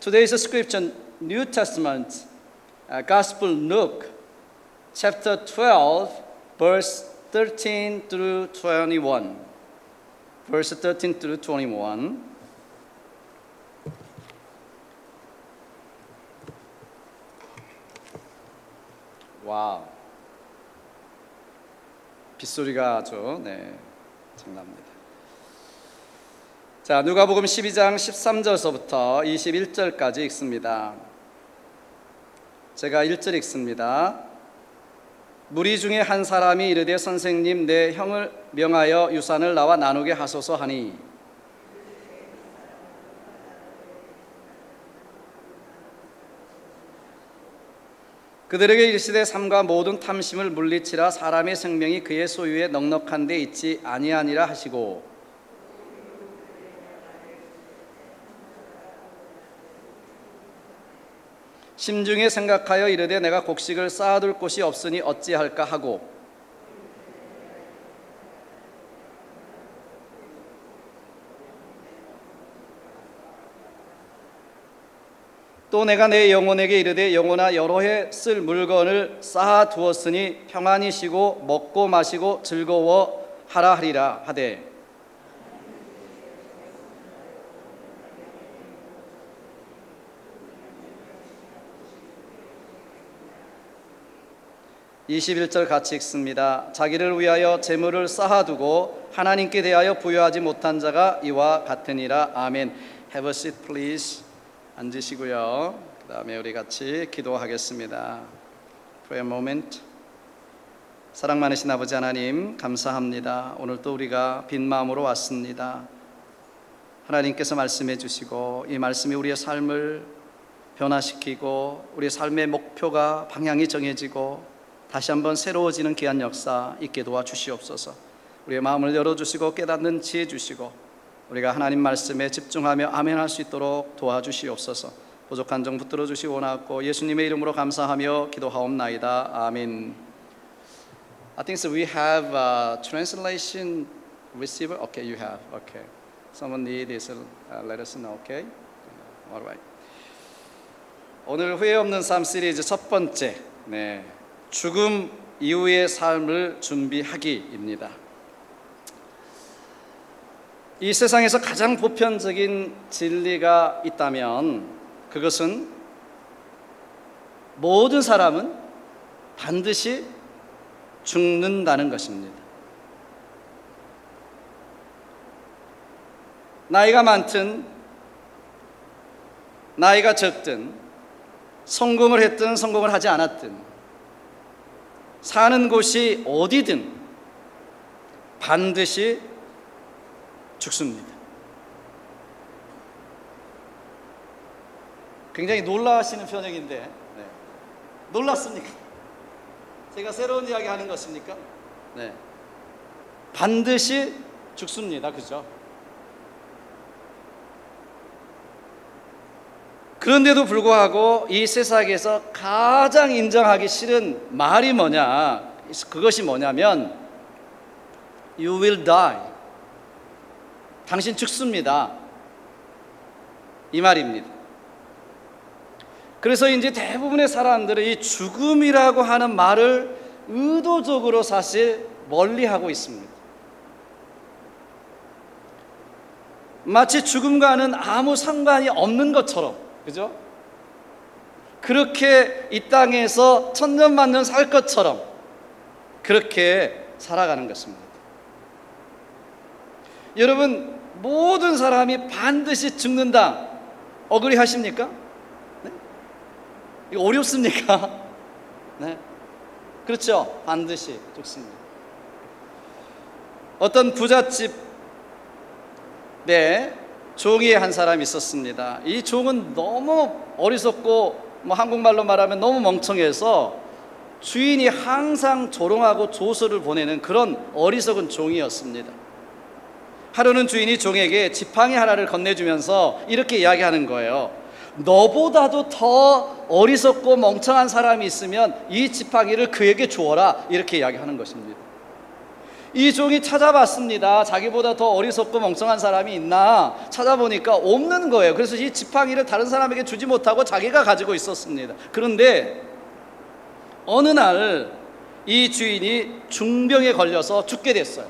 Today's scripture, New Testament, Gospel Luke, chapter 12, verse 13 through 21. Verse 13 through 21. 와우. 빗소리가 아주 장납니다. 자, 누가복음 12장 13절서부터 21절까지 읽습니다. 제가 1절 읽습니다. 무리 중에 한 사람이 이르되 선생님, 내 형을 명하여 유산을 나와 나누게 하소서 하니 그들에게 이르시되 삼가 모든 탐심을 물리치라. 사람의 생명이 그의 소유에 넉넉한 데 있지 아니하니라 하시고 심중에 생각하여 이르되 내가 곡식을 쌓아둘 곳이 없으니 어찌할까 하고 또 내가 내 영혼에게 이르되 영혼아, 여러 해 쓸 물건을 쌓아 두었으니 평안히 쉬고 먹고 마시고 즐거워하라 하리라 하되 21절 같이 읽습니다. 자기를 위하여 재물을 쌓아두고 하나님께 대하여 부여하지 못한 자가 이와 같으니라. 아멘. Have a seat please. 앉으시고요. 그 다음에 우리 같이 기도하겠습니다. Pray a moment. 사랑 많으신 아버지 하나님, 감사합니다. 오늘 또 우리가 빈 마음으로 왔습니다. 하나님께서 말씀해 주시고 이 말씀이 우리의 삶을 변화시키고 우리의 삶의 목표가 방향이 정해지고 다시 한번 새로워지는 귀한 역사 있게 도와주시옵소서. 우리의 마음을 열어주시고 깨닫는 지혜 주시고 우리가 하나님 말씀에 집중하며 아멘할 수 있도록 도와주시옵소서. 부족한 점 붙들어 주시기 원하고 예수님의 이름으로 감사하며 기도하옵나이다. 아멘. I think so we have a translation receiver. Okay, you have. Okay. Someone need this. Let us know. Okay. All right. 오늘 후회 없는 삶 시리즈 첫 번째. 죽음 이후의 삶을 준비하기입니다. 이 세상에서 가장 보편적인 진리가 있다면 그것은 모든 사람은 반드시 죽는다는 것입니다. 나이가 많든 나이가 적든 성공을 했든 성공을 하지 않았든 사는 곳이 어디든 반드시 죽습니다. 굉장히 놀라시는 표정인데 놀랐습니까? 제가 새로운 이야기 하는 것입니까? 반드시 죽습니다. 그죠? 그런데도 불구하고 이 세상에서 가장 인정하기 싫은 말이 뭐냐? 그것이 뭐냐면 You will die. 당신 죽습니다. 이 말입니다. 그래서 이제 대부분의 사람들은 이 죽음이라고 하는 말을 의도적으로 사실 멀리하고 있습니다. 마치 죽음과는 아무 상관이 없는 것처럼, 그죠? 그렇게 이 땅에서 천년만년 살 것처럼 그렇게 살아가는 것입니다. 여러분, 모든 사람이 반드시 죽는다. 어그리 하십니까? 이거 어렵습니까? 그렇죠. 반드시 죽습니다. 어떤 부잣집에 종이 한 사람이 있었습니다. 이 종은 너무 어리석고 한국말로 말하면 너무 멍청해서 주인이 항상 조롱하고 조소를 보내는 그런 어리석은 종이었습니다. 하루는 주인이 종에게 지팡이 하나를 건네주면서 이렇게 이야기하는 거예요. 너보다도 더 어리석고 멍청한 사람이 있으면 이 지팡이를 그에게 주어라. 이렇게 이야기하는 것입니다. 이 종이 찾아봤습니다. 자기보다 더 어리석고 멍청한 사람이 있나 찾아보니까 없는 거예요. 그래서 이 지팡이를 다른 사람에게 주지 못하고 자기가 가지고 있었습니다. 그런데 어느 날 이 주인이 중병에 걸려서 죽게 됐어요.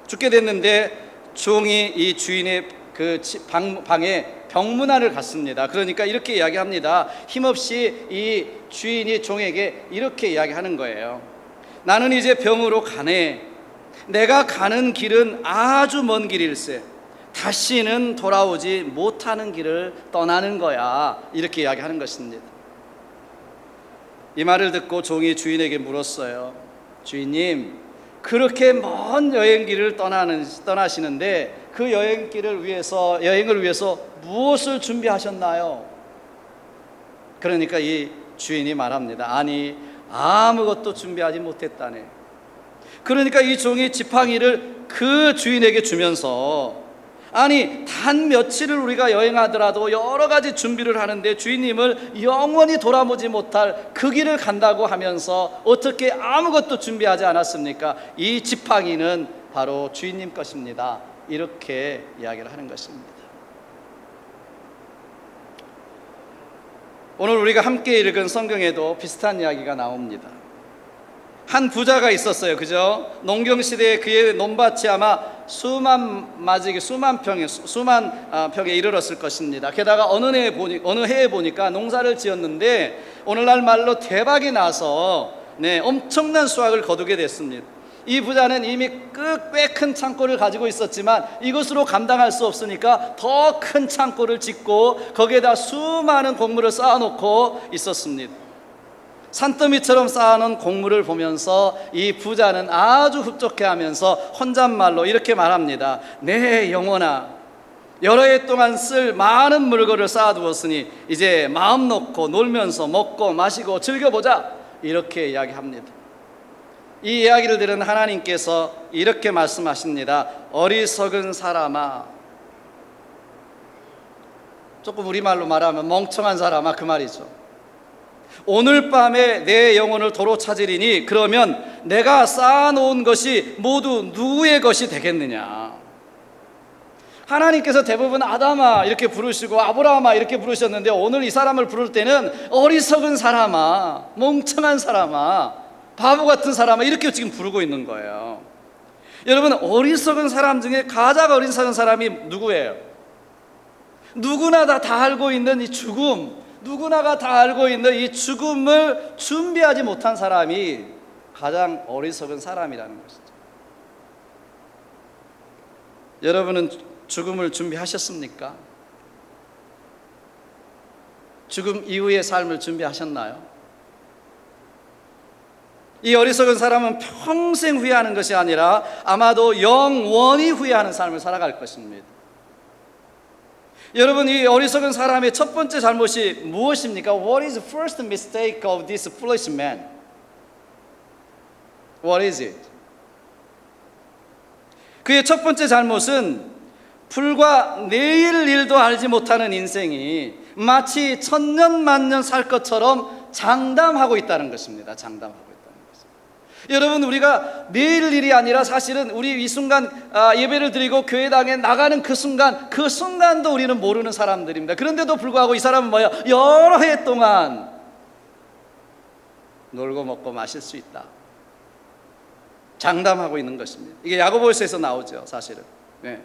죽게 됐는데 종이 이 주인의 그 방에 병문안을 갔습니다. 그러니까 이렇게 이야기합니다. 힘없이 이 주인이 종에게 이렇게 이야기하는 거예요. 나는 이제 병으로 가네. 내가 가는 길은 아주 먼 길일세. 다시는 돌아오지 못하는 길을 떠나는 거야. 이렇게 이야기하는 것입니다. 이 말을 듣고 종이 주인에게 물었어요. 주인님, 그렇게 먼 여행길을 떠나시는데 그 여행을 위해서 무엇을 준비하셨나요? 그러니까 이 주인이 말합니다. 아니, 아무것도 준비하지 못했다네. 그러니까 이 종이 지팡이를 그 주인에게 주면서, 아니, 단 며칠을 우리가 여행하더라도 여러 가지 준비를 하는데 주인님을 영원히 돌아보지 못할 그 길을 간다고 하면서 어떻게 아무것도 준비하지 않았습니까? 이 지팡이는 바로 주인님 것입니다. 이렇게 이야기를 하는 것입니다. 오늘 우리가 함께 읽은 성경에도 비슷한 이야기가 나옵니다. 한 부자가 있었어요. 그죠? 농경시대에 그의 논밭이 아마 수만 평에 이르렀을 것입니다. 게다가 어느 해에 보니까 농사를 지었는데 오늘날 말로 대박이 나서 엄청난 수확을 거두게 됐습니다. 이 부자는 이미 꽤 큰 창고를 가지고 있었지만 이것으로 감당할 수 없으니까 더 큰 창고를 짓고 거기에다 수많은 곡물을 쌓아놓고 있었습니다. 산더미처럼 쌓아놓은 곡물을 보면서 이 부자는 아주 흡족해하면서 혼잣말로 이렇게 말합니다. 내 영혼아, 여러 해 동안 쓸 많은 물건을 쌓아두었으니 이제 마음 놓고 놀면서 먹고 마시고 즐겨보자. 이렇게 이야기합니다. 이 이야기를 들은 하나님께서 이렇게 말씀하십니다. 어리석은 사람아, 조금 우리말로 말하면 멍청한 사람아, 그 말이죠. 오늘 밤에 내 영혼을 도로 찾으리니 그러면 내가 쌓아놓은 것이 모두 누구의 것이 되겠느냐. 하나님께서 대부분 아담아 이렇게 부르시고 아브라함아 이렇게 부르셨는데 오늘 이 사람을 부를 때는 어리석은 사람아, 멍청한 사람아, 바보 같은 사람아 이렇게 지금 부르고 있는 거예요. 여러분, 어리석은 사람 중에 가장 어리석은 사람이 누구예요? 누구나 다 알고 있는 이 죽음, 누구나가 다 알고 있는 이 죽음을 준비하지 못한 사람이 가장 어리석은 사람이라는 것이죠. 여러분은 죽음을 준비하셨습니까? 죽음 이후의 삶을 준비하셨나요? 이 어리석은 사람은 평생 후회하는 것이 아니라 아마도 영원히 후회하는 삶을 살아갈 것입니다. 여러분, 이 어리석은 사람의 첫 번째 잘못이 무엇입니까? What is the first mistake of this foolish man? What is it? 그의 첫 번째 잘못은 불과 내일 일도 알지 못하는 인생이 마치 천년 만년 살 것처럼 장담하고 있다는 것입니다. 장담하고. 여러분, 우리가 내일 일이 아니라 사실은 우리 이 순간 예배를 드리고 교회당에 나가는 그 순간도 우리는 모르는 사람들입니다. 그런데도 불구하고 이 사람은 뭐야? 여러 해 동안 놀고 먹고 마실 수 있다. 장담하고 있는 것입니다. 이게 야고보서에서 나오죠, 사실은. 네.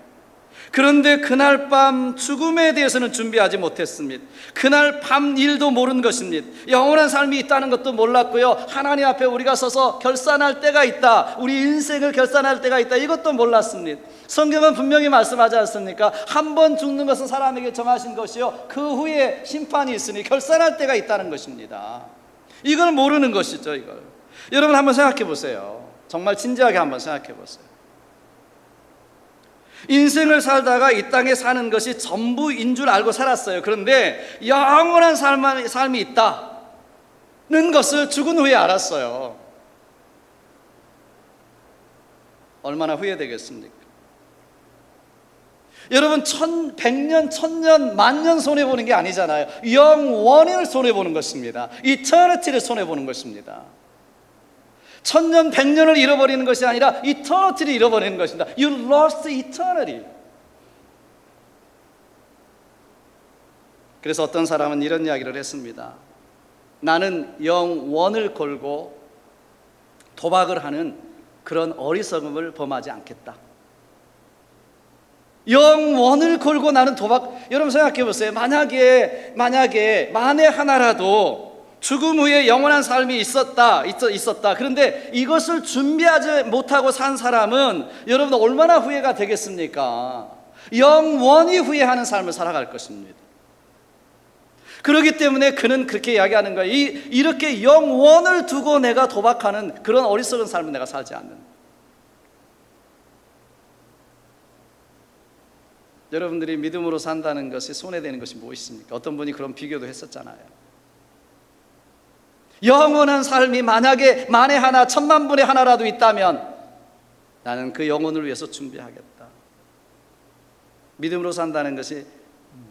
그런데 그날 밤 죽음에 대해서는 준비하지 못했습니다. 그날 밤 일도 모르는 것입니다. 영원한 삶이 있다는 것도 몰랐고요, 하나님 앞에 우리가 서서 결산할 때가 있다, 우리 인생을 결산할 때가 있다, 이것도 몰랐습니다. 성경은 분명히 말씀하지 않습니까? 한 번 죽는 것은 사람에게 정하신 것이요 그 후에 심판이 있으니 결산할 때가 있다는 것입니다. 이걸 모르는 것이죠. 이걸 여러분 한번 생각해 보세요. 정말 진지하게 한번 생각해 보세요. 인생을 살다가 이 땅에 사는 것이 전부인 줄 알고 살았어요. 그런데 영원한 삶이 있다는 것을 죽은 후에 알았어요. 얼마나 후회되겠습니까? 여러분, 100년, 1000년, 만년 손해보는 게 아니잖아요. 영원을 손해보는 것입니다. 이터니티를 손해보는 것입니다. 천년, 백년을 잃어버리는 것이 아니라 이터니티를 잃어버리는 것입니다. You lost eternity. 그래서 어떤 사람은 이런 이야기를 했습니다. 나는 영원을 걸고 도박을 하는 그런 어리석음을 범하지 않겠다. 영원을 걸고 나는 도박. 여러분 생각해 보세요. 만약에 만에 하나라도 죽음 후에 영원한 삶이 있었다. 그런데 이것을 준비하지 못하고 산 사람은 여러분 얼마나 후회가 되겠습니까? 영원히 후회하는 삶을 살아갈 것입니다. 그렇기 때문에 그는 그렇게 이야기하는 거예요. 이렇게 영원을 두고 내가 도박하는 그런 어리석은 삶을 내가 살지 않는다. 여러분들이 믿음으로 산다는 것이 손해되는 것이 무엇입니까? 어떤 분이 그런 비교도 했었잖아요. 영원한 삶이 만약에 만에 하나, 천만 분의 하나라도 있다면 나는 그 영혼을 위해서 준비하겠다. 믿음으로 산다는 것이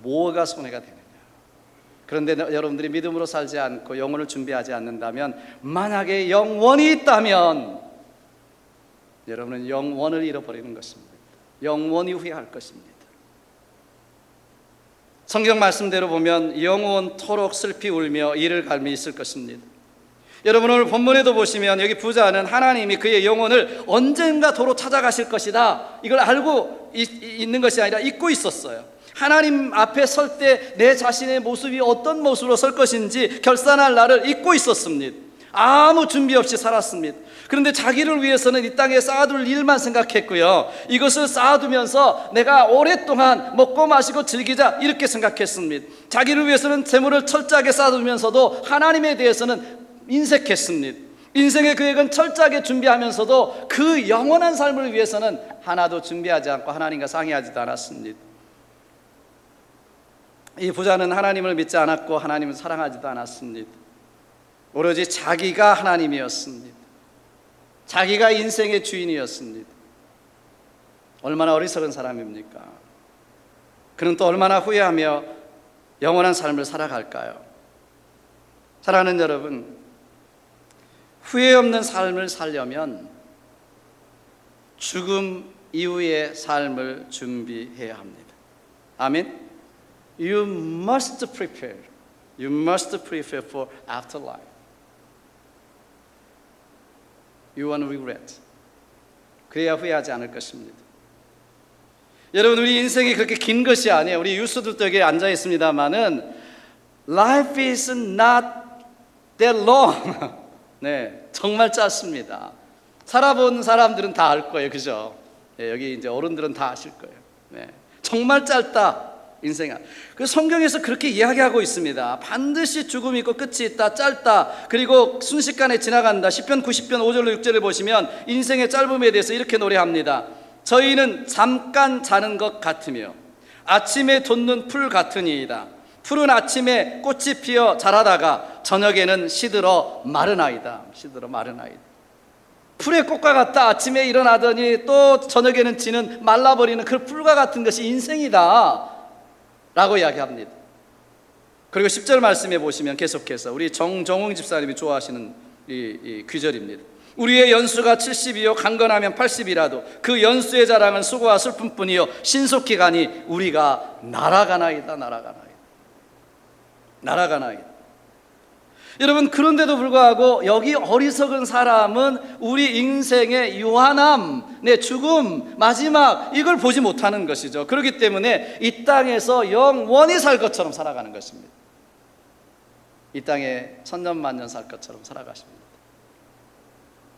뭐가 손해가 되느냐? 그런데 여러분들이 믿음으로 살지 않고 영혼을 준비하지 않는다면, 만약에 영원이 있다면 여러분은 영원을 잃어버리는 것입니다. 영원히 후회할 것입니다. 성경 말씀대로 보면 영원토록 슬피 울며 이를 갈미 있을 것입니다. 여러분 오늘 본문에도 보시면 여기 부자는 하나님이 그의 영혼을 언젠가 도로 찾아가실 것이다, 이걸 알고 있는 것이 아니라 잊고 있었어요. 하나님 앞에 설 때 내 자신의 모습이 어떤 모습으로 설 것인지 결산할 날을 잊고 있었습니다. 아무 준비 없이 살았습니다. 그런데 자기를 위해서는 이 땅에 쌓아둘 일만 생각했고요, 이것을 쌓아두면서 내가 오랫동안 먹고 마시고 즐기자 이렇게 생각했습니다. 자기를 위해서는 재물을 철저하게 쌓아두면서도 하나님에 대해서는 인색했습니다. 인생의 계획은 철저하게 준비하면서도 그 영원한 삶을 위해서는 하나도 준비하지 않고 하나님과 상의하지도 않았습니다. 이 부자는 하나님을 믿지 않았고 하나님을 사랑하지도 않았습니다. 오로지 자기가 하나님이었습니다. 자기가 인생의 주인이었습니다. 얼마나 어리석은 사람입니까? 그는 또 얼마나 후회하며 영원한 삶을 살아갈까요? 사랑하는 여러분, 후회 없는 삶을 살려면 죽음 이후의 삶을 준비해야 합니다. 아멘. You must prepare. You must prepare for afterlife. You won't regret. 그래야 후회하지 않을 것입니다. 여러분, 우리 인생이 그렇게 긴 것이 아니에요. 우리 유스들도 여기 앉아 있습니다만은 Life is not that long. 네, 정말 짧습니다. 살아본 사람들은 다 알 거예요, 그죠? 네, 여기 이제 어른들은 다 아실 거예요. 네, 정말 짧다. 인생아. 그 성경에서 그렇게 이야기하고 있습니다. 반드시 죽음이 있고 끝이 있다, 짧다, 그리고 순식간에 지나간다. 시편 90편 5절로 6절을 보시면 인생의 짧음에 대해서 이렇게 노래합니다. 저희는 잠깐 자는 것 같으며 아침에 돋는 풀 같으니이다. 푸른 아침에 꽃이 피어 자라다가 저녁에는 시들어 마르나이다. 시들어 마르나이다. 풀의 꽃과 같다. 아침에 일어나더니 또 저녁에는 지는 말라버리는 그 풀과 같은 것이 인생이다 라고 이야기합니다. 그리고 10절 말씀에 보시면 계속해서 우리 정정웅 집사님이 좋아하시는 이 귀절입니다. 우리의 연수가 70이요 강건하면 80이라도 그 연수의 자랑은 수고와 슬픔뿐이요 신속히 가니 우리가 날아가나이다. 여러분, 그런데도 불구하고 여기 어리석은 사람은 우리 인생의 유한함, 내 죽음, 마지막, 이걸 보지 못하는 것이죠. 그렇기 때문에 이 땅에서 영원히 살 것처럼 살아가는 것입니다. 이 땅에 천년만년 살 것처럼 살아가십니다.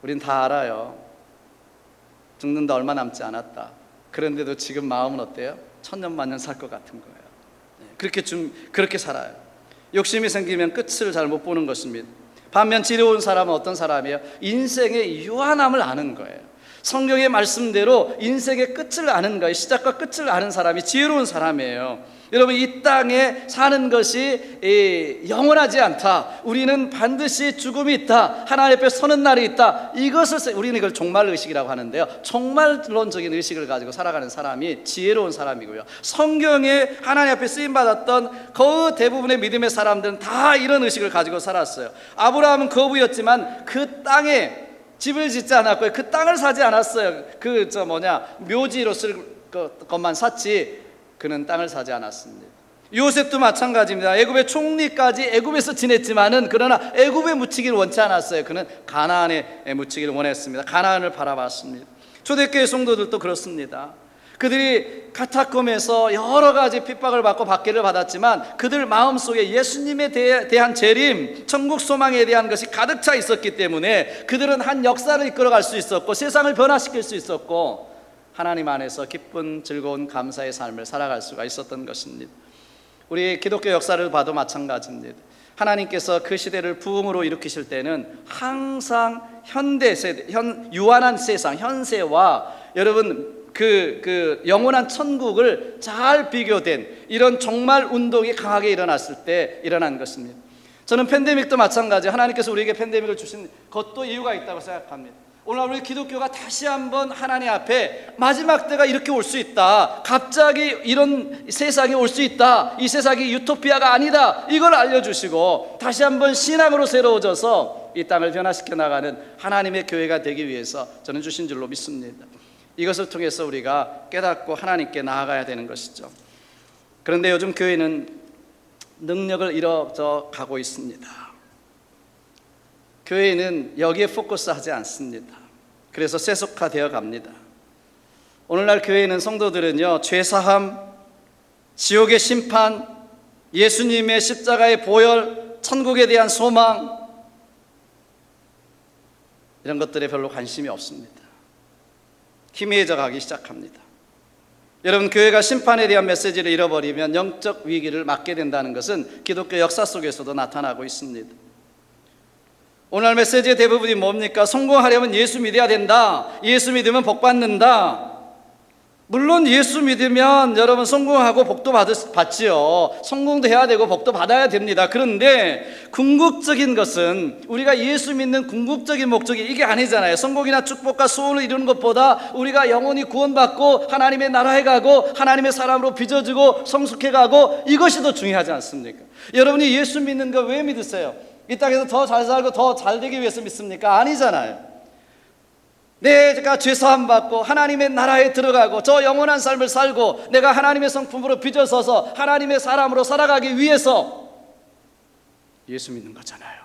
우린 다 알아요. 죽는다 얼마 남지 않았다. 그런데도 지금 마음은 어때요? 천년만년 살 것 같은 거예요. 그렇게 살아요. 욕심이 생기면 끝을 잘 못 보는 것입니다. 반면 지혜로운 사람은 어떤 사람이에요? 인생의 유한함을 아는 거예요. 성경의 말씀대로 인생의 끝을 아는 거예요. 시작과 끝을 아는 사람이 지혜로운 사람이에요. 여러분, 이 땅에 사는 것이 영원하지 않다. 우리는 반드시 죽음이 있다. 하나님 앞에 서는 날이 있다. 우리는 이걸 종말의식이라고 하는데요, 종말론적인 의식을 가지고 살아가는 사람이 지혜로운 사람이고요, 성경에 하나님 앞에 쓰임받았던 그 대부분의 믿음의 사람들은 다 이런 의식을 가지고 살았어요. 아브라함은 거부였지만 그 땅에 집을 짓지 않았고요. 그 땅을 사지 않았어요. 묘지로 쓸 것만 샀지 그는 땅을 사지 않았습니다. 요셉도 마찬가지입니다. 애굽의 총리까지 애굽에서 지냈지만은 그러나 애굽에 묻히기를 원치 않았어요. 그는 가나안에 묻히기를 원했습니다. 가나안을 바라봤습니다. 초대교회 성도들도 그렇습니다. 그들이 카타콤에서 여러 가지 핍박을 받고 박해를 받았지만 그들 마음속에 예수님에 대한 재림, 천국 소망에 대한 것이 가득 차 있었기 때문에 그들은 한 역사를 이끌어갈 수 있었고 세상을 변화시킬 수 있었고 하나님 안에서 기쁜 즐거운 감사의 삶을 살아갈 수가 있었던 것입니다. 우리 기독교 역사를 봐도 마찬가지입니다. 하나님께서 그 시대를 부흥으로 일으키실 때는 항상 유한한 세상, 현세와 여러분 그 영원한 천국을 잘 비교된 이런 종말 운동이 강하게 일어났을 때 일어난 것입니다. 저는 팬데믹도 마찬가지, 하나님께서 우리에게 팬데믹을 주신 것도 이유가 있다고 생각합니다. 오늘 우리 기독교가 다시 한번 하나님 앞에 마지막 때가 이렇게 올 수 있다, 갑자기 이런 세상이 올 수 있다, 이 세상이 유토피아가 아니다, 이걸 알려주시고 다시 한번 신앙으로 새로워져서 이 땅을 변화시켜 나가는 하나님의 교회가 되기 위해서 저는 주신 줄로 믿습니다. 이것을 통해서 우리가 깨닫고 하나님께 나아가야 되는 것이죠. 그런데 요즘 교회는 능력을 잃어져 가고 있습니다. 교회는 여기에 포커스하지 않습니다. 그래서 세속화되어 갑니다. 오늘날 교회는 성도들은요, 죄사함, 지옥의 심판, 예수님의 십자가의 보혈, 천국에 대한 소망, 이런 것들에 별로 관심이 없습니다. 희미해져 가기 시작합니다. 여러분, 교회가 심판에 대한 메시지를 잃어버리면 영적 위기를 맞게 된다는 것은 기독교 역사 속에서도 나타나고 있습니다. 오늘 메시지의 대부분이 뭡니까? 성공하려면 예수 믿어야 된다, 예수 믿으면 복 받는다. 물론 예수 믿으면 여러분 성공하고 복도 받지요. 성공도 해야 되고 복도 받아야 됩니다. 그런데 궁극적인 것은, 우리가 예수 믿는 궁극적인 목적이 이게 아니잖아요. 성공이나 축복과 소원을 이루는 것보다 우리가 영원히 구원받고 하나님의 나라에 가고 하나님의 사람으로 빚어지고 성숙해 가고, 이것이 더 중요하지 않습니까? 여러분이 예수 믿는 거 왜 믿으세요? 이 땅에서 더 잘 살고 더 잘 되기 위해서 믿습니까? 아니잖아요. 내가 죄사함 받고 하나님의 나라에 들어가고 저 영원한 삶을 살고 내가 하나님의 성품으로 빚어서서 하나님의 사람으로 살아가기 위해서 예수 믿는 거잖아요.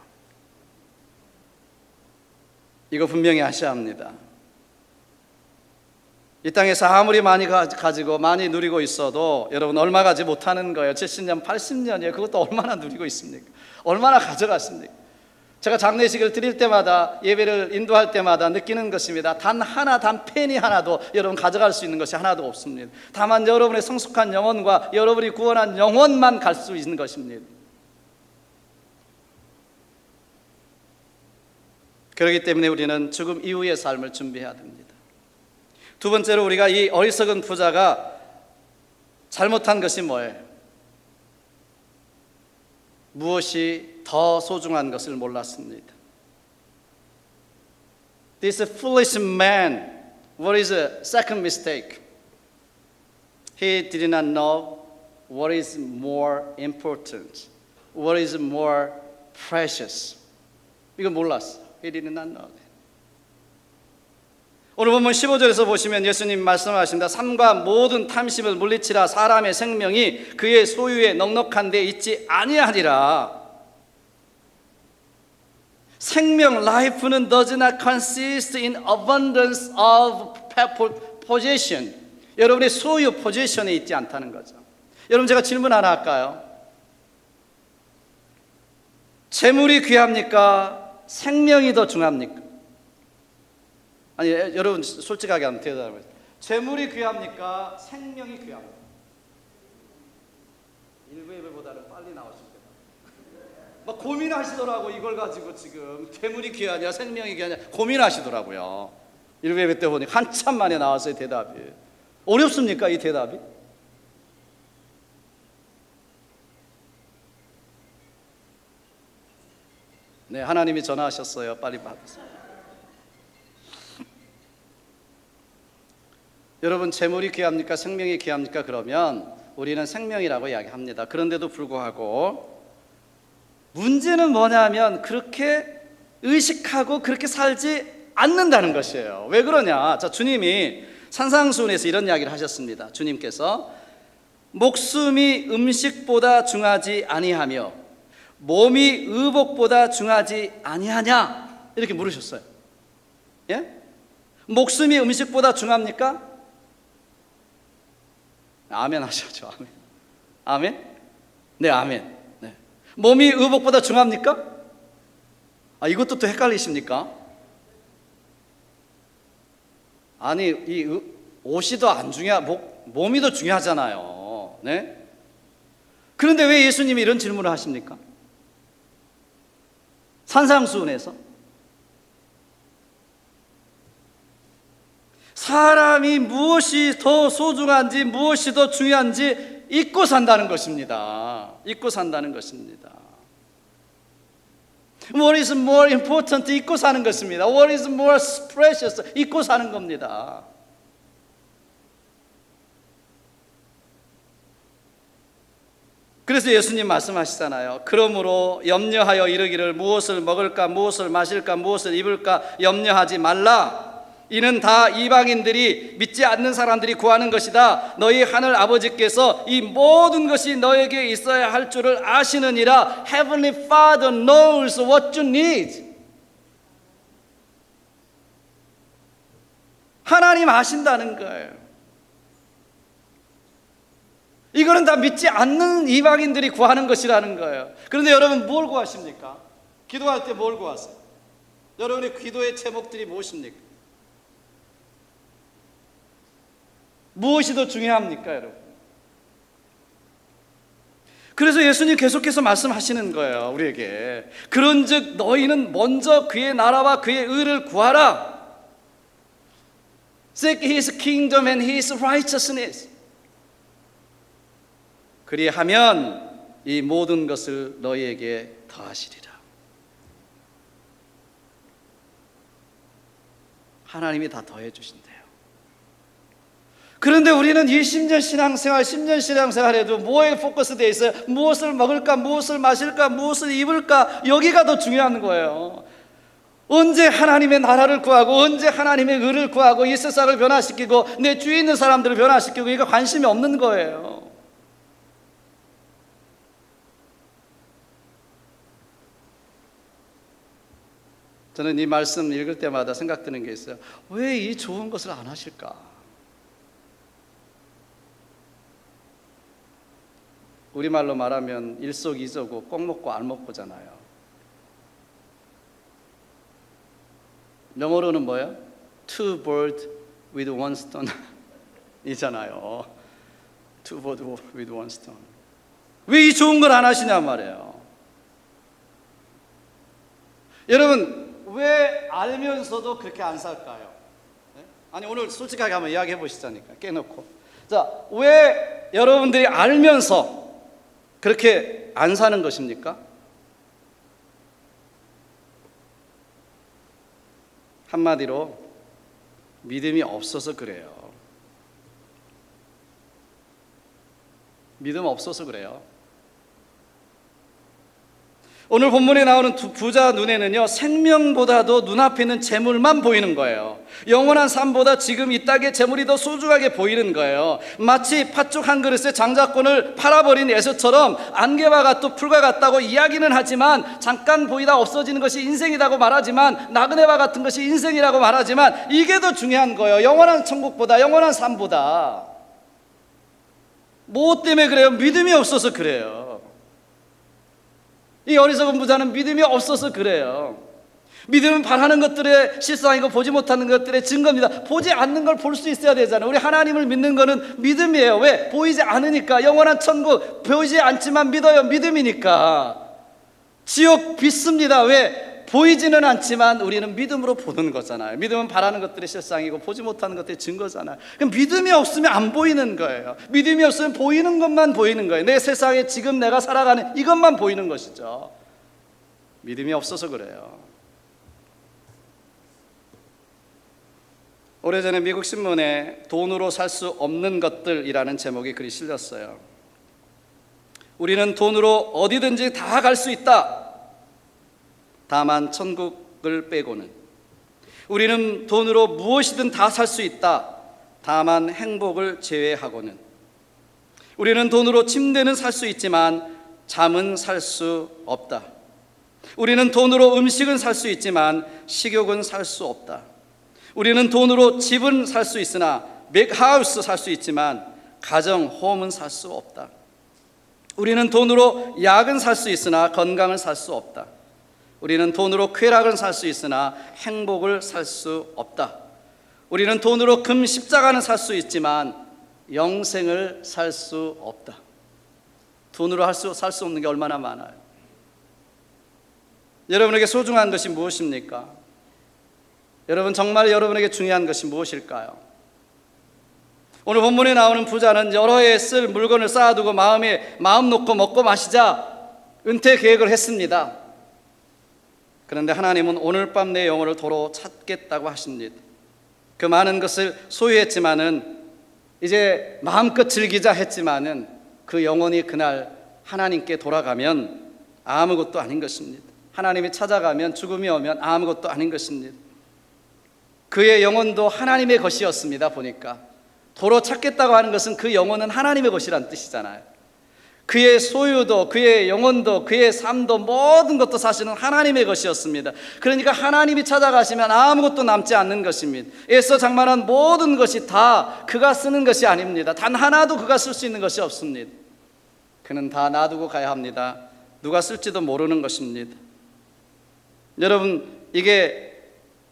이거 분명히 아셔야 합니다. 이 땅에서 아무리 많이 가지고 많이 누리고 있어도 여러분 얼마 가지 못하는 거예요. 70년, 80년이에요. 그것도 얼마나 누리고 있습니까? 얼마나 가져갔습니까? 제가 장례식을 드릴 때마다, 예배를 인도할 때마다 느끼는 것입니다. 단 페니 하나도 여러분 가져갈 수 있는 것이 하나도 없습니다. 다만 여러분의 성숙한 영혼과 여러분이 구원한 영혼만 갈 수 있는 것입니다. 그렇기 때문에 우리는 죽음 이후의 삶을 준비해야 됩니다. 두 번째로, 우리가 이 어리석은 부자가 잘못한 것이 뭐예요? 무엇이 더 소중한 것을 몰랐습니다. This foolish man, what is a second mistake? He did not know what is more important, what is more precious. 이걸 몰랐어. He did not know that. 오늘 본문 15절에서 보시면 예수님 말씀하십니다. 삼가 모든 탐심을 물리치라. 사람의 생명이 그의 소유에 넉넉한 데 있지 아니하리라. 생명, life는 does not consist in abundance of possession. 여러분의 소유, 포지션에 있지 않다는 거죠. 여러분, 제가 질문 하나 할까요? 재물이 귀합니까? 생명이 더 중요합니까? 아니, 여러분 솔직하게 한번 대답해보세요. 재물이 귀합니까? 생명이 귀합니까? 일부 예배보다는 빨리 나오십니다. 막 고민하시더라고. 이걸 가지고 지금 재물이 귀하냐 생명이 귀하냐 고민하시더라고요. 일부 예배 때 보니 한참 만에 나왔어요. 대답이. 어렵습니까, 이 대답이? 네, 하나님이 전화하셨어요. 빨리 받으세요. 여러분, 재물이 귀합니까? 생명이 귀합니까? 그러면 우리는 생명이라고 이야기합니다. 그런데도 불구하고 문제는 뭐냐면 그렇게 의식하고 그렇게 살지 않는다는 것이에요. 왜 그러냐? 자, 주님이 산상수훈에서 이런 이야기를 하셨습니다. 주님께서 목숨이 음식보다 중하지 아니하며 몸이 의복보다 중하지 아니하냐? 이렇게 물으셨어요. 예? 목숨이 음식보다 중합니까? 아멘 하셔야죠. 아멘. 아멘? 네, 아멘. 네. 몸이 의복보다 중합니까? 이것도 또 헷갈리십니까? 아니, 옷이 더 안 몸이 더 중요하잖아요. 네? 그런데 왜 예수님이 이런 질문을 하십니까? 산상수훈에서 사람이 무엇이 더 소중한지 무엇이 더 중요한지 잊고 산다는 것입니다. 잊고 산다는 것입니다. What is more important? 잊고 사는 것입니다. What is more precious? 잊고 사는 겁니다. 그래서 예수님 말씀하시잖아요. 그러므로 염려하여 이르기를 무엇을 먹을까, 무엇을 마실까, 무엇을 입을까 염려하지 말라. 이는 다 이방인들이 믿지 않는 사람들이 구하는 것이다. 너희 하늘 아버지께서 이 모든 것이 너에게 있어야 할 줄을 아시느니라. Heavenly Father knows what you need. 하나님 아신다는 거예요. 이거는 다 믿지 않는 이방인들이 구하는 것이라는 거예요. 그런데 여러분 뭘 구하십니까? 기도할 때 뭘 구하세요? 여러분의 기도의 제목들이 무엇입니까? 무엇이 더 중요합니까, 여러분? 그래서 예수님 계속해서 말씀하시는 거예요, 우리에게. 그런즉 너희는 먼저 그의 나라와 그의 의를 구하라. Seek his kingdom and his righteousness. 그리하면 이 모든 것을 너희에게 더하시리라. 하나님이 다 더해 주신대요. 그런데 우리는 이 10년 신앙생활에도 뭐에 포커스되어 있어요? 무엇을 먹을까, 무엇을 마실까, 무엇을 입을까, 여기가 더 중요한 거예요. 언제 하나님의 나라를 구하고 언제 하나님의 의를 구하고 이 세상을 변화시키고 내 주위에 있는 사람들을 변화시키고 이거 관심이 없는 거예요. 저는 이 말씀 읽을 때마다 생각드는 게 있어요. 왜 이 좋은 것을 안 하실까? 우리말로 말하면 일석이조고 꼭 먹고 안 먹고잖아요. 영어로는 뭐예요? Two birds with one stone 이잖아요. Two birds with one stone. 왜 이 좋은 걸 안 하시냐 말이에요. 여러분 왜 알면서도 그렇게 안 살까요? 네? 아니 오늘 솔직하게 한번 이야기해 보시자니까 깨놓고. 자, 왜 여러분들이 알면서 그렇게 안 사는 것입니까? 한마디로 믿음이 없어서 그래요. 믿음 없어서 그래요. 오늘 본문에 나오는 두 부자 눈에는요 생명보다도 눈앞에 있는 재물만 보이는 거예요. 영원한 삶보다 지금 이 땅의 재물이 더 소중하게 보이는 거예요. 마치 팥죽 한 그릇에 장자권을 팔아버린 에서처럼 안개와 같고 풀과 같다고 이야기는 하지만 잠깐 보이다 없어지는 것이 인생이라고 말하지만 나그네와 같은 것이 인생이라고 말하지만 이게 더 중요한 거예요. 영원한 천국보다 영원한 삶보다. 뭐 때문에 그래요? 믿음이 없어서 그래요. 이 어리석은 부자는 믿음이 없어서 그래요. 믿음은 바라는 것들의 실상이고 보지 못하는 것들의 증거입니다. 보지 않는 걸 볼 수 있어야 되잖아요. 우리 하나님을 믿는 거는 믿음이에요. 왜? 보이지 않으니까. 영원한 천국 보이지 않지만 믿어요. 믿음이니까. 지옥 믿습니다. 왜? 보이지는 않지만 우리는 믿음으로 보는 거잖아요. 믿음은 바라는 것들의 실상이고 보지 못하는 것들의 증거잖아요. 그럼 믿음이 없으면 안 보이는 거예요. 믿음이 없으면 보이는 것만 보이는 거예요. 내 세상에 지금 내가 살아가는 이것만 보이는 것이죠. 믿음이 없어서 그래요. 오래전에 미국 신문에 돈으로 살 수 없는 것들이라는 제목의 글이 실렸어요. 우리는 돈으로 어디든지 다 갈 수 있다. 다만 천국을 빼고는. 우리는 돈으로 무엇이든 다 살 수 있다. 다만 행복을 제외하고는. 우리는 돈으로 침대는 살 수 있지만 잠은 살 수 없다. 우리는 돈으로 음식은 살 수 있지만 식욕은 살 수 없다. 우리는 돈으로 집은 살 수 있으나 빅하우스 살 수 있지만 가정, 홈은 살 수 없다. 우리는 돈으로 약은 살 수 있으나 건강을 살 수 없다. 우리는 돈으로 쾌락을 살 수 있으나 행복을 살 수 없다. 우리는 돈으로 금 십자가는 살 수 있지만 영생을 살 수 없다. 돈으로 살 수 없는 게 얼마나 많아요. 여러분에게 소중한 것이 무엇입니까? 여러분, 정말 여러분에게 중요한 것이 무엇일까요? 오늘 본문에 나오는 부자는 여러 해 쓸 물건을 쌓아두고 마음 놓고 먹고 마시자 은퇴 계획을 했습니다. 그런데 하나님은 오늘 밤 내 영혼을 도로 찾겠다고 하십니다. 그 많은 것을 소유했지만은 이제 마음껏 즐기자 했지만은 그 영혼이 그날 하나님께 돌아가면 아무것도 아닌 것입니다. 하나님이 찾아가면, 죽음이 오면 아무것도 아닌 것입니다. 그의 영혼도 하나님의 것이었습니다. 보니까 도로 찾겠다고 하는 것은 그 영혼은 하나님의 것이란 뜻이잖아요. 그의 소유도, 그의 영혼도, 그의 삶도, 모든 것도 사실은 하나님의 것이었습니다. 그러니까 하나님이 찾아가시면 아무것도 남지 않는 것입니다. 애써 장만한 모든 것이 다 그가 쓰는 것이 아닙니다. 단 하나도 그가 쓸 수 있는 것이 없습니다. 그는 다 놔두고 가야 합니다. 누가 쓸지도 모르는 것입니다. 여러분, 이게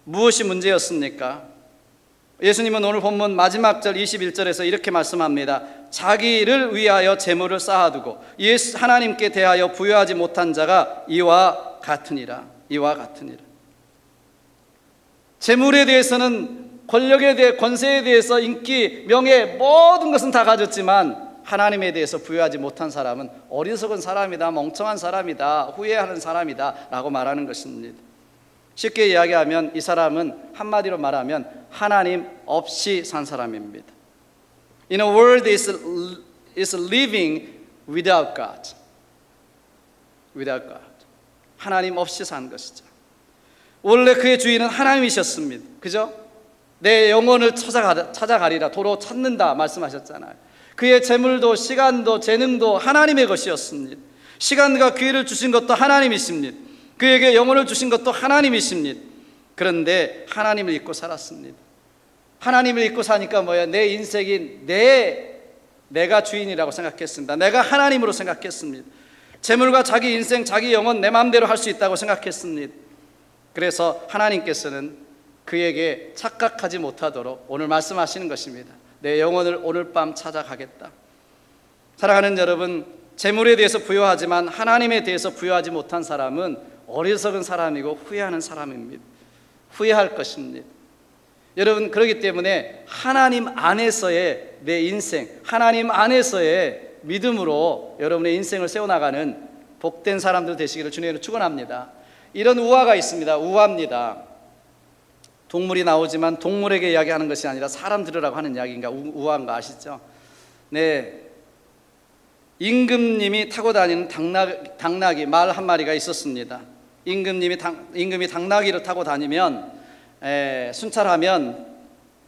무엇이 문제였습니까? 예수님은 오늘 본문 마지막 절 21절에서 이렇게 말씀합니다. 자기를 위하여 재물을 쌓아두고 하나님께 대하여 부여하지 못한 자가 이와 같으니라. 이와 같으니라. 재물에 대해서는, 권력에 대해, 권세에 대해서, 인기, 명예, 모든 것은 다 가졌지만 하나님에 대해서 부여하지 못한 사람은 어리석은 사람이다, 멍청한 사람이다, 후회하는 사람이다 라고 말하는 것입니다. 쉽게 이야기하면 이 사람은 한마디로 말하면 하나님 없이 산 사람입니다. In a world is living without God. Without God. 하나님 없이 산 것이죠. 원래 그의 주인은 하나님이셨습니다. 그죠? 내 영혼을 찾아가리라, 도로 찾는다 말씀하셨잖아요. 그의 재물도 시간도 재능도 하나님의 것이었습니다. 시간과 기회를 주신 것도 하나님이십니다. 그에게 영혼을 주신 것도 하나님이십니다. 그런데 하나님을 잊고 살았습니다. 하나님을 잊고 사니까 뭐야? 내 인생이 내가 주인이라고 생각했습니다. 내가 하나님으로 생각했습니다. 재물과 자기 인생, 자기 영혼 내 마음대로 할 수 있다고 생각했습니다. 그래서 하나님께서는 그에게 착각하지 못하도록 오늘 말씀하시는 것입니다. 내 영혼을 오늘 밤 찾아가겠다. 사랑하는 여러분, 재물에 대해서 부여하지만 하나님에 대해서 부여하지 못한 사람은 어리석은 사람이고 후회하는 사람입니다. 후회할 것입니다. 여러분, 그렇기 때문에 하나님 안에서의 내 인생, 하나님 안에서의 믿음으로 여러분의 인생을 세워나가는 복된 사람들 되시기를 주님으로 축원합니다. 이런 우화가 있습니다. 우화입니다. 동물이 나오지만 동물에게 이야기하는 것이 아니라 사람 들으라고 하는 이야기인가, 우화인 거 아시죠? 네, 임금님이 타고 다니는 당나귀 말 한 마리가 있었습니다. 임금이 당나귀를 타고 다니면 순찰하면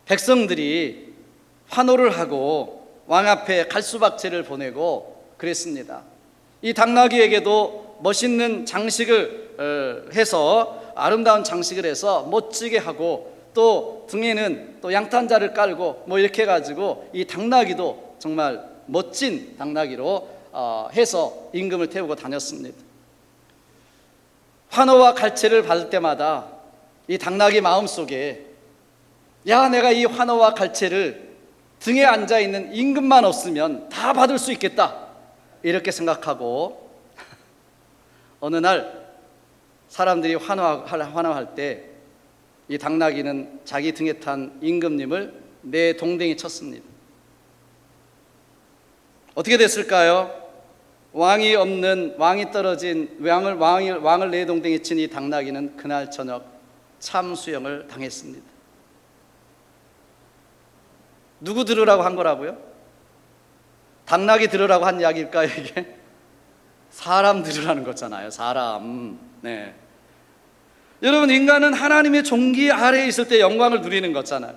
백성들이 환호를 하고 왕 앞에 갈수박제를 보내고 그랬습니다. 이 당나귀에게도 멋있는 장식을 해서, 아름다운 장식을 해서 멋지게 하고, 또 등에는 또 양탄자를 깔고 뭐 이렇게 해가지고 이 당나귀도 정말 멋진 당나귀로 해서 임금을 태우고 다녔습니다. 환호와 갈채를 받을 때마다 이 당나귀 마음속에, 야, 내가 이 환호와 갈채를 등에 앉아있는 임금만 없으면 다 받을 수 있겠다, 이렇게 생각하고 어느 날 사람들이 환호할 때 이 당나귀는 자기 등에 탄 임금님을 내 동댕이 쳤습니다. 어떻게 됐을까요? 왕이 떨어진 왕을 내 동댕이 친 이 당나귀는 그날 저녁 참수형을 당했습니다. 누구 들으라고 한 거라고요? 당나귀 들으라고 한 이야기일까요, 이게? 사람 들으라는 거잖아요, 사람. 네. 여러분, 인간은 하나님의 종기 아래에 있을 때 영광을 누리는 거잖아요.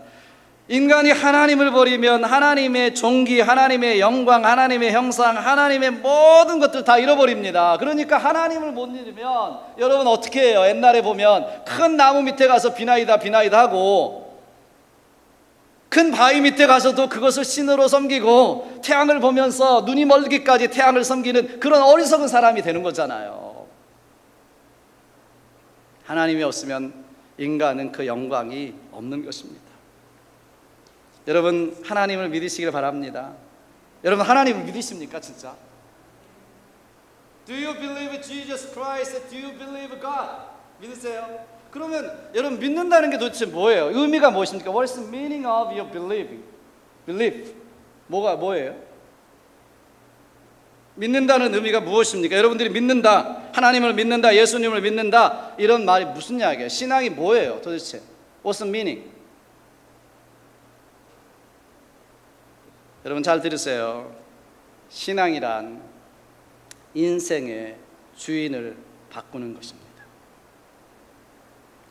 인간이 하나님을 버리면 하나님의 종기, 하나님의 영광, 하나님의 형상, 하나님의 모든 것들 다 잃어버립니다. 그러니까 하나님을 못 잃으면 여러분 어떻게 해요? 옛날에 보면 큰 나무 밑에 가서 비나이다 하고, 큰 바위 밑에 가서도 그것을 신으로 섬기고, 태양을 보면서 눈이 멀기까지 태양을 섬기는 그런 어리석은 사람이 되는 거잖아요. 하나님이 없으면 인간은 그 영광이 없는 것입니다. 여러분, 하나님을 믿으시길 바랍니다. 여러분, 하나님을 믿으십니까 진짜? Do you believe Jesus Christ? Do you believe God? 믿으세요? 그러면 여러분, 믿는다는 게 도대체 뭐예요? 의미가 무엇입니까? What is the meaning of your believing? Belief. 뭐예요? 믿는다는 의미가 무엇입니까? 여러분들이 믿는다, 하나님을 믿는다, 예수님을 믿는다, 이런 말이 무슨 이야기예요? 신앙이 뭐예요 도대체? What's the meaning? 여러분 잘 들으세요. 신앙이란 인생의 주인을 바꾸는 것입니다.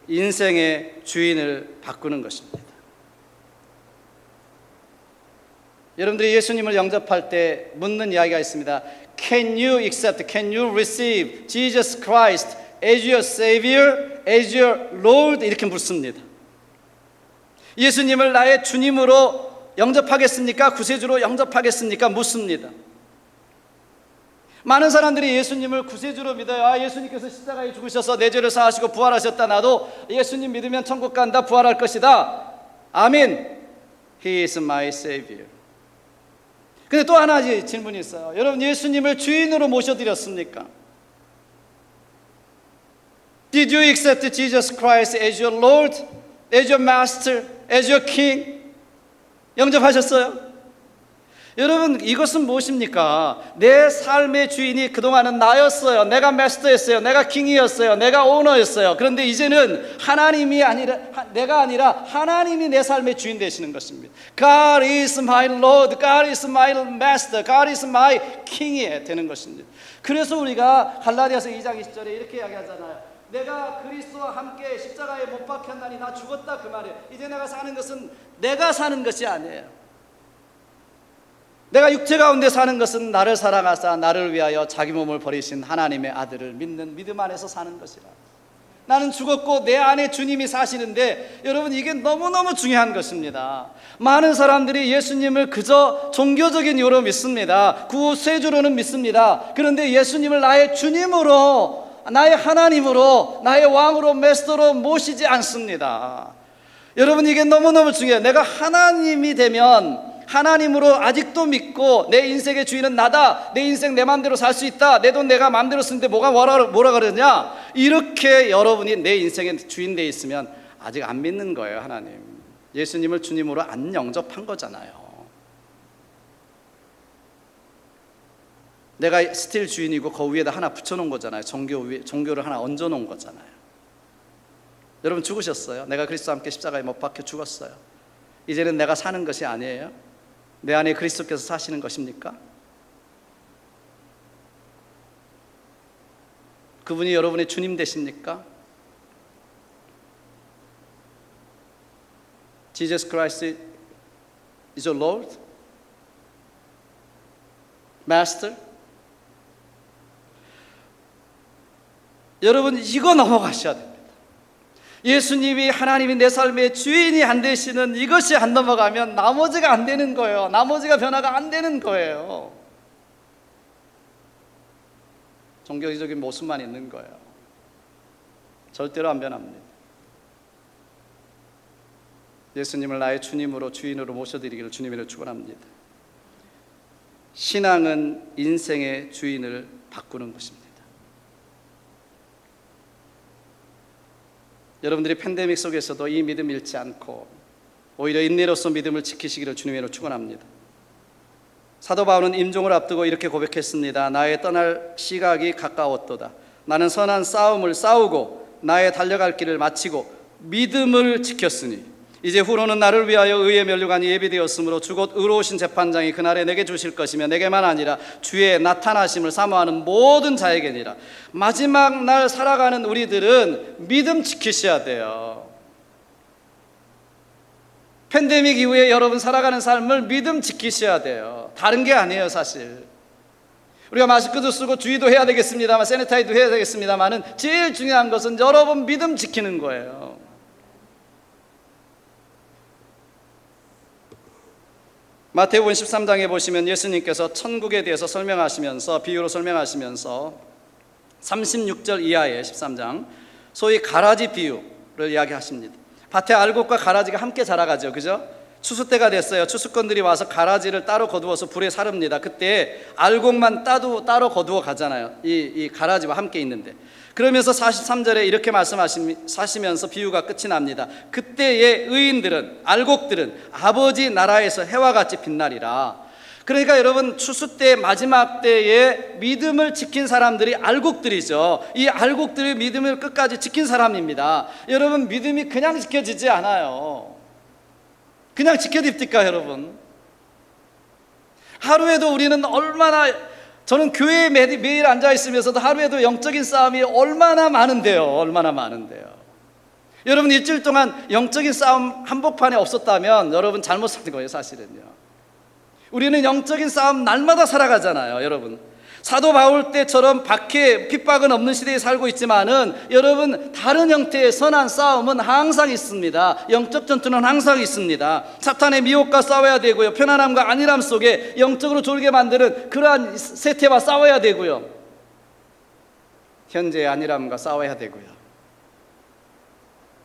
인생의 주인을 바꾸는 것입니다. 여러분들이 예수님을 영접할 때 묻는 이야기가 있습니다. Can you accept, can you receive Jesus Christ as your Savior, as your Lord? 이렇게 묻습니다. 예수님을 나의 주님으로 영접하겠습니까? 구세주로 영접하겠습니까? 묻습니다. 많은 사람들이 예수님을 구세주로 믿어요. 예수님께서 십자가에 죽으셔서 내 죄를 사하시고 부활하셨다. 나도 예수님 믿으면 천국 간다, 부활할 것이다. 아멘. He is my Savior. 근데 또 하나 질문이 있어요. 여러분, 예수님을 주인으로 모셔드렸습니까? Did you accept Jesus Christ as your Lord, as your Master, as your King? 영접하셨어요? 여러분, 이것은 무엇입니까? 내 삶의 주인이 그동안은 나였어요. 내가 마스터였어요. 내가 킹이었어요. 내가 오너였어요. 그런데 이제는 하나님이 아니라, 내가 아니라 하나님이 내 삶의 주인 되시는 것입니다. God is my Lord, God is my Master, God is my King이 되는 것입니다. 그래서 우리가 갈라디아서 2장 20절에 이렇게 이야기하잖아요. 내가 그리스도와 함께 십자가에 못 박혔나니 나 죽었다, 그 말이에요. 이제 내가 사는 것은 내가 사는 것이 아니에요. 내가 육체 가운데 사는 것은 나를 사랑하사 나를 위하여 자기 몸을 버리신 하나님의 아들을 믿는 믿음 안에서 사는 것이라. 나는 죽었고 내 안에 주님이 사시는데, 여러분, 이게 너무너무 중요한 것입니다. 많은 사람들이 예수님을 그저 종교적인 이유로 믿습니다. 구세주로는 믿습니다. 그런데 예수님을 나의 주님으로, 나의 하나님으로, 나의 왕으로, 메스터로 모시지 않습니다. 여러분, 이게 너무너무 중요해요. 내가 하나님이 되면 하나님으로 아직도 믿고 내 인생의 주인은 나다, 내 인생 내 마음대로 살 수 있다, 내 돈 내가 마음대로 쓰는데 뭐라 그러냐, 이렇게 여러분이 내 인생의 주인 돼 있으면 아직 안 믿는 거예요. 하나님, 예수님을 주님으로 안 영접한 거잖아요. 내가 스틸 주인이고 그 위에다 하나 붙여놓은 거잖아요. 종교를 하나 얹어놓은 거잖아요. 여러분, 죽으셨어요. 내가 그리스도와 함께 십자가에 못 박혀 죽었어요. 이제는 내가 사는 것이 아니에요. 내 안에 그리스도께서 사시는 것입니까? 그분이 여러분의 주님 되십니까? Jesus Christ is your Lord? Master? 여러분, 이거 넘어가셔야 됩니다. 예수님이, 하나님이 내 삶의 주인이 안 되시는 이것이 안 넘어가면 나머지가 안 되는 거예요. 나머지가 변화가 안 되는 거예요. 종교적인 모습만 있는 거예요. 절대로 안 변합니다. 예수님을 나의 주님으로, 주인으로 모셔드리기를 주님으로 축원합니다. 신앙은 인생의 주인을 바꾸는 것입니다. 여러분들이 팬데믹 속에서도 이 믿음 잃지 않고 오히려 인내로서 믿음을 지키시기를 주님으로 축원합니다. 사도 바울은 임종을 앞두고 이렇게 고백했습니다. 나의 떠날 시각이 가까웠도다. 나는 선한 싸움을 싸우고 나의 달려갈 길을 마치고 믿음을 지켰으니 이제 후로는 나를 위하여 의의 면류관이 예비되었으므로 주 곧 의로우신 재판장이 그날에 내게 주실 것이며 내게만 아니라 주의 나타나심을 사모하는 모든 자에게니라. 마지막 날 살아가는 우리들은 믿음 지키셔야 돼요. 팬데믹 이후에 여러분 살아가는 삶을 믿음 지키셔야 돼요. 다른 게 아니에요. 사실 우리가 마스크도 쓰고 주의도 해야 되겠습니다만, 세니타이도 해야 되겠습니다만은 제일 중요한 것은 여러분 믿음 지키는 거예요. 마태복음 13장에 보시면 예수님께서 천국에 대해서 설명하시면서, 비유로 설명하시면서 36절 이하의 13장, 소위 가라지 비유를 이야기하십니다. 밭에 알곡과 가라지가 함께 자라가죠, 그죠? 추수 때가 됐어요. 추수꾼들이 와서 가라지를 따로 거두어서 불에 사릅니다. 그때 알곡만 따로 거두어 가잖아요. 이 가라지와 함께 있는데, 그러면서 43절에 이렇게 말씀하시면서 비유가 끝이 납니다. 그때의 의인들은, 알곡들은 아버지 나라에서 해와 같이 빛나리라. 그러니까 여러분, 추수 때 마지막 때에 믿음을 지킨 사람들이 알곡들이죠. 이 알곡들이 믿음을 끝까지 지킨 사람입니다. 여러분, 믿음이 그냥 지켜지지 않아요. 그냥 지켜집니까 여러분? 하루에도 우리는 저는 교회에 매일 앉아 있으면서도 하루에도 영적인 싸움이 얼마나 많은데요. 여러분, 일주일 동안 영적인 싸움 한복판에 없었다면 여러분 잘못 산 거예요. 사실은요, 우리는 영적인 싸움 날마다 살아가잖아요. 여러분, 사도 바울 때처럼 박해 핍박은 없는 시대에 살고 있지만은 여러분, 다른 형태의 선한 싸움은 항상 있습니다. 영적 전투는 항상 있습니다. 사탄의 미혹과 싸워야 되고요, 편안함과 안일함 속에 영적으로 졸게 만드는 그러한 세태와 싸워야 되고요, 현재의 안일함과 싸워야 되고요.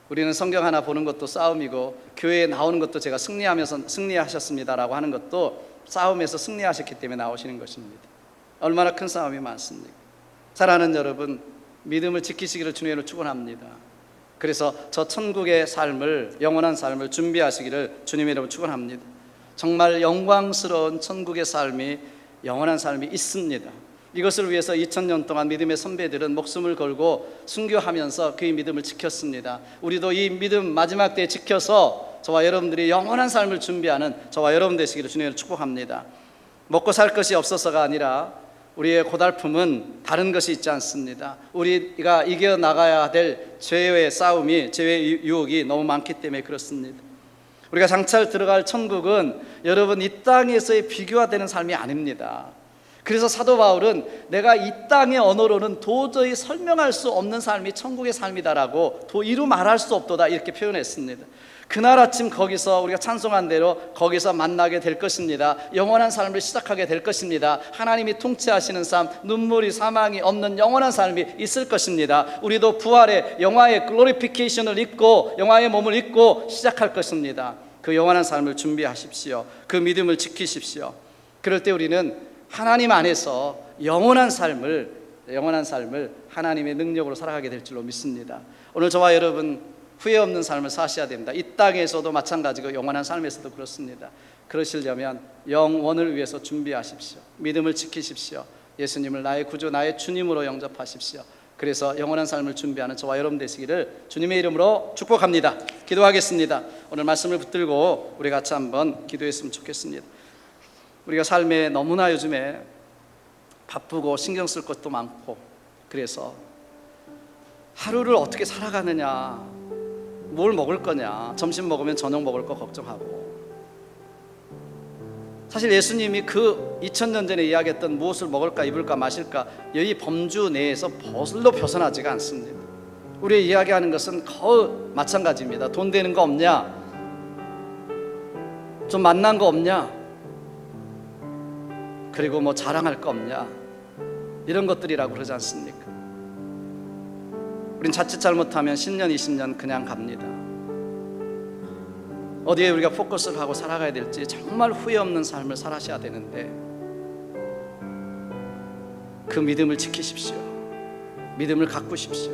우리는 성경 하나 보는 것도 싸움이고, 교회에 나오는 것도 제가 승리하셨습니다라고 하는 것도 싸움에서 승리하셨기 때문에 나오시는 것입니다. 얼마나 큰 싸움이 많습니까? 사랑하는 여러분, 믿음을 지키시기를 주님으로 축원합니다. 그래서 저 천국의 삶을, 영원한 삶을 준비하시기를 주님의 이름으로 축원합니다. 정말 영광스러운 천국의 삶이, 영원한 삶이 있습니다. 이것을 위해서 2000년 동안 믿음의 선배들은 목숨을 걸고 순교하면서 그의 믿음을 지켰습니다. 우리도 이 믿음 마지막 때에 지켜서 저와 여러분들이 영원한 삶을 준비하는 저와 여러분 되시기를 주님으로 축복합니다. 먹고 살 것이 없어서가 아니라 우리의 고달픔은 다른 것이 있지 않습니다. 우리가 이겨나가야 될 죄의 싸움이, 죄의 유혹이 너무 많기 때문에 그렇습니다. 우리가 장차 들어갈 천국은 여러분, 이 땅에서의 비교가 되는 삶이 아닙니다. 그래서 사도 바울은 내가 이 땅의 언어로는 도저히 설명할 수 없는 삶이 천국의 삶이다라고 이루 말할 수 없도다, 이렇게 표현했습니다. 그날 아침 거기서 우리가 찬송한 대로 거기서 만나게 될 것입니다. 영원한 삶을 시작하게 될 것입니다. 하나님이 통치하시는 삶, 눈물이 사망이 없는 영원한 삶이 있을 것입니다. 우리도 부활의 영화의 글로리피케이션을 입고, 영화의 몸을 입고 시작할 것입니다. 그 영원한 삶을 준비하십시오. 그 믿음을 지키십시오. 그럴 때 우리는 하나님 안에서 영원한 삶을 하나님의 능력으로 살아가게 될 줄로 믿습니다. 오늘 저와 여러분, 후회 없는 삶을 사셔야 됩니다. 이 땅에서도 마찬가지고 영원한 삶에서도 그렇습니다. 그러시려면 영원을 위해서 준비하십시오. 믿음을 지키십시오. 예수님을 나의 구주, 나의 주님으로 영접하십시오. 그래서 영원한 삶을 준비하는 저와 여러분 되시기를 주님의 이름으로 축복합니다. 기도하겠습니다. 오늘 말씀을 붙들고 우리 같이 한번 기도했으면 좋겠습니다. 우리가 삶에 너무나 요즘에 바쁘고 신경 쓸 것도 많고, 그래서 하루를 어떻게 살아가느냐, 뭘 먹을 거냐, 점심 먹으면 저녁 먹을 거 걱정하고, 사실 예수님이 그 2000년 전에 이야기했던 무엇을 먹을까, 입을까, 마실까, 이 범주 내에서 벗을로 벗어나지가 않습니다. 우리 이야기하는 것은 거의 마찬가지입니다. 돈 되는 거 없냐, 좀 만난 거 없냐, 그리고 뭐 자랑할 거 없냐, 이런 것들이라고 그러지 않습니까? 우린 자칫 잘못하면 10년, 20년 그냥 갑니다. 어디에 우리가 포커스를 하고 살아가야 될지 정말 후회 없는 삶을 살아셔야 되는데, 그 믿음을 지키십시오. 믿음을 가꾸십시오.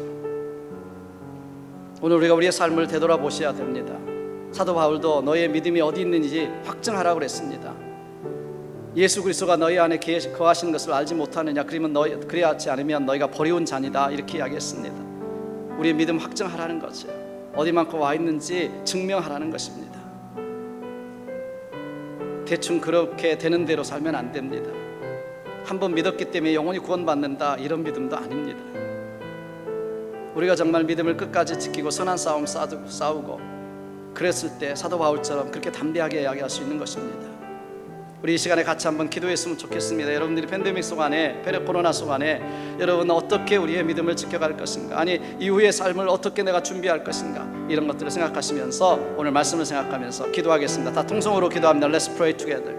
오늘 우리가 우리의 삶을 되돌아보셔야 됩니다. 사도 바울도 너의 믿음이 어디 있는지 확증하라고 그랬습니다. 예수 그리스도가 너희 안에 거하시는 것을 알지 못하느냐, 그리하지 않으면 너희가 버려온 자니다, 이렇게 이야기했습니다. 우리의 믿음 확증하라는 거죠. 어디만큼 와 있는지 증명하라는 것입니다. 대충 그렇게 되는 대로 살면 안 됩니다. 한번 믿었기 때문에 영원히 구원받는다, 이런 믿음도 아닙니다. 우리가 정말 믿음을 끝까지 지키고 선한 싸움 싸우고 그랬을 때 사도 바울처럼 그렇게 담대하게 이야기할 수 있는 것입니다. 우리 이 시간에 같이 한번 기도했으면 좋겠습니다. 여러분들이 팬데믹 속 안에, 코로나 속 안에 여러분 어떻게 우리의 믿음을 지켜갈 것인가, 아니 이후의 삶을 어떻게 내가 준비할 것인가, 이런 것들을 생각하시면서 오늘 말씀을 생각하면서 기도하겠습니다. 다 통성으로 기도합니다. Let's pray together.